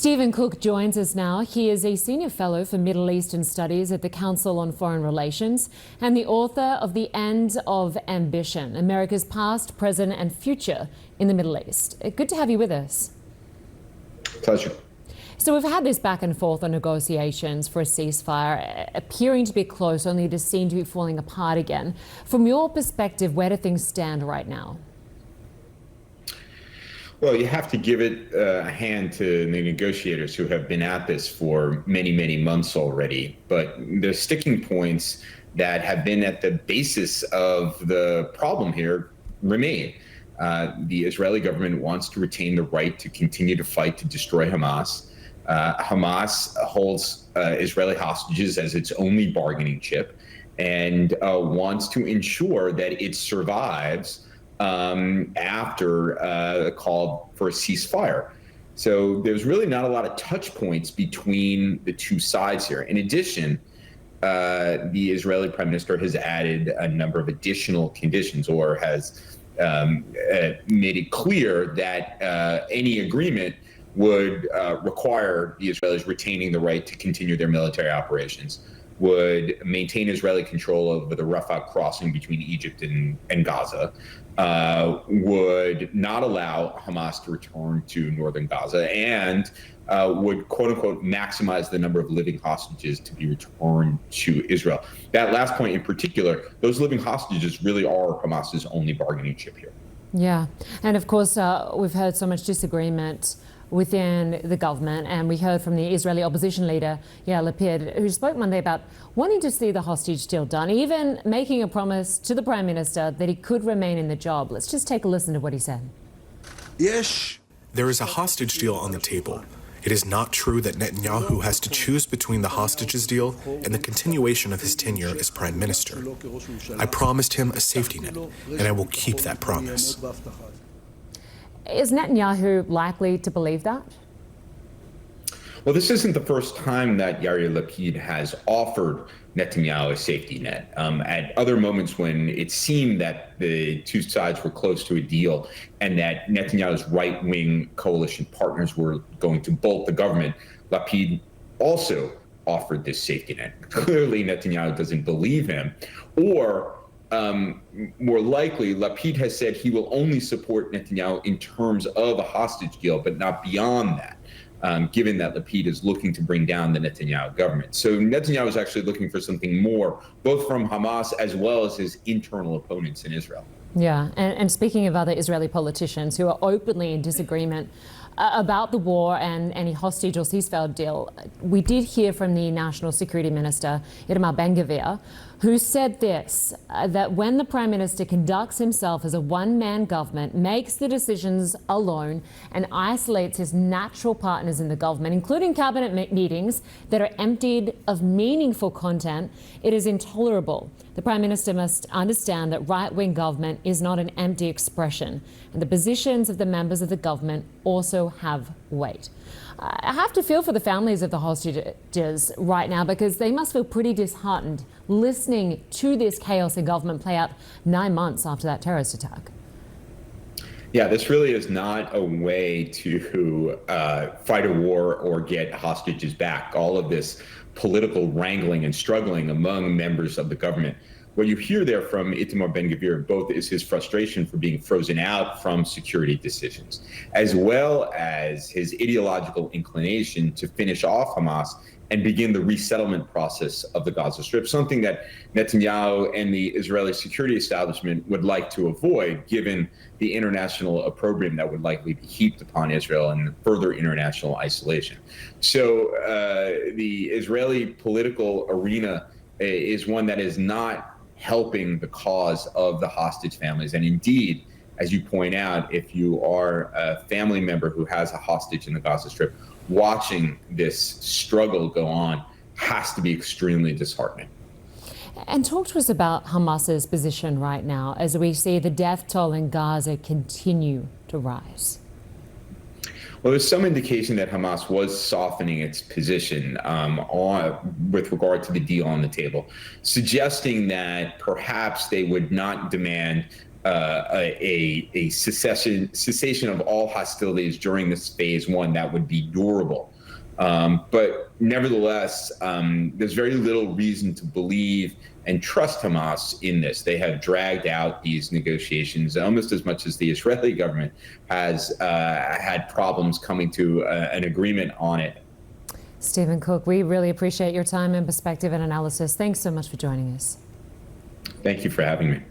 Stephen Cook joins us now. He is a senior fellow for Middle Eastern Studies at the Council on Foreign Relations and the author of The End of Ambition, America's Past, Present and Future in the Middle East. Good to have you with us. Pleasure. So we've had this back and forth on negotiations for a ceasefire, appearing to be close, only to seem to be falling apart again. From your perspective, where do things stand right now? Well, you have to give it a hand to the negotiators who have been at this for many, many months already. But the sticking points that have been at the basis of the problem here remain. The Israeli government wants to retain the right to continue to fight to destroy Hamas. Hamas holds Israeli hostages as its only bargaining chip and wants to ensure that it survives after a call for a ceasefire. So there's really not a lot of touch points between the two sides here. In addition, the Israeli prime minister has added a number of additional conditions, or has made it clear that any agreement would require the Israelis retaining the right to continue their military operations, would maintain Israeli control over the Rafah crossing between Egypt and Gaza, would not allow Hamas to return to northern Gaza, and would, quote unquote, maximize the number of living hostages to be returned to Israel. That last point in particular, those living hostages really are Hamas's only bargaining chip here. Yeah, and of course, we've heard so much disagreement within the government, and we heard from the Israeli opposition leader, Yair Lapid, who spoke Monday about wanting to see the hostage deal done, even making a promise to the Prime Minister that he could remain in the job. Let's just take a listen to what he said. Yes. There is a hostage deal on the table. It is not true that Netanyahu has to choose between the hostages deal and the continuation of his tenure as Prime Minister. I promised him a safety net, and I will keep that promise. Is Netanyahu likely to believe that? Well, this isn't the first time that Yair Lapid has offered Netanyahu a safety net. At other moments when it seemed that the two sides were close to a deal and that Netanyahu's right-wing coalition partners were going to bolt the government, Lapid also offered this safety net. Clearly, Netanyahu doesn't believe him, or more likely, Lapid has said he will only support Netanyahu in terms of a hostage deal, but not beyond that, given that Lapid is looking to bring down the Netanyahu government. So Netanyahu is actually looking for something more, both from Hamas as well as his internal opponents in Israel. Yeah, and speaking of other Israeli politicians who are openly in disagreement about the war and any hostage or ceasefire deal, we did hear from the National Security Minister, Itamar Ben-Gvir, who said this, that when the Prime Minister conducts himself as a one-man government, makes the decisions alone and isolates his natural partners in the government, including cabinet meetings that are emptied of meaningful content, it is intolerable. The Prime Minister must understand that right-wing government is not an empty expression, and the positions of the members of the government also have weight. I have to feel for the families of the hostages right now, because they must feel pretty disheartened listening to this chaos in government play out 9 months after that terrorist attack. Yeah, this really is not a way to fight a war or get hostages back. All of this political wrangling and struggling among members of the government. What you hear there from Itamar Ben-Gvir both is his frustration for being frozen out from security decisions, as well as his ideological inclination to finish off Hamas and begin the resettlement process of the Gaza Strip, something that Netanyahu and the Israeli security establishment would like to avoid, given the international opprobrium that would likely be heaped upon Israel and further international isolation. So the Israeli political arena is one that is not helping the cause of the hostage families. And indeed, as you point out, if you are a family member who has a hostage in the Gaza Strip, watching this struggle go on has to be extremely disheartening. And talk to us about Hamas's position right now as we see the death toll in Gaza continue to rise. Well, there's some indication that Hamas was softening its position with regard to the deal on the table, suggesting that perhaps they would not demand a cessation of all hostilities during this phase one that would be durable. But nevertheless, there's very little reason to believe and trust Hamas in this. They have dragged out these negotiations almost as much as the Israeli government has had problems coming to an agreement on it. Stephen Cook, we really appreciate your time and perspective and analysis. Thanks so much for joining us. Thank you for having me.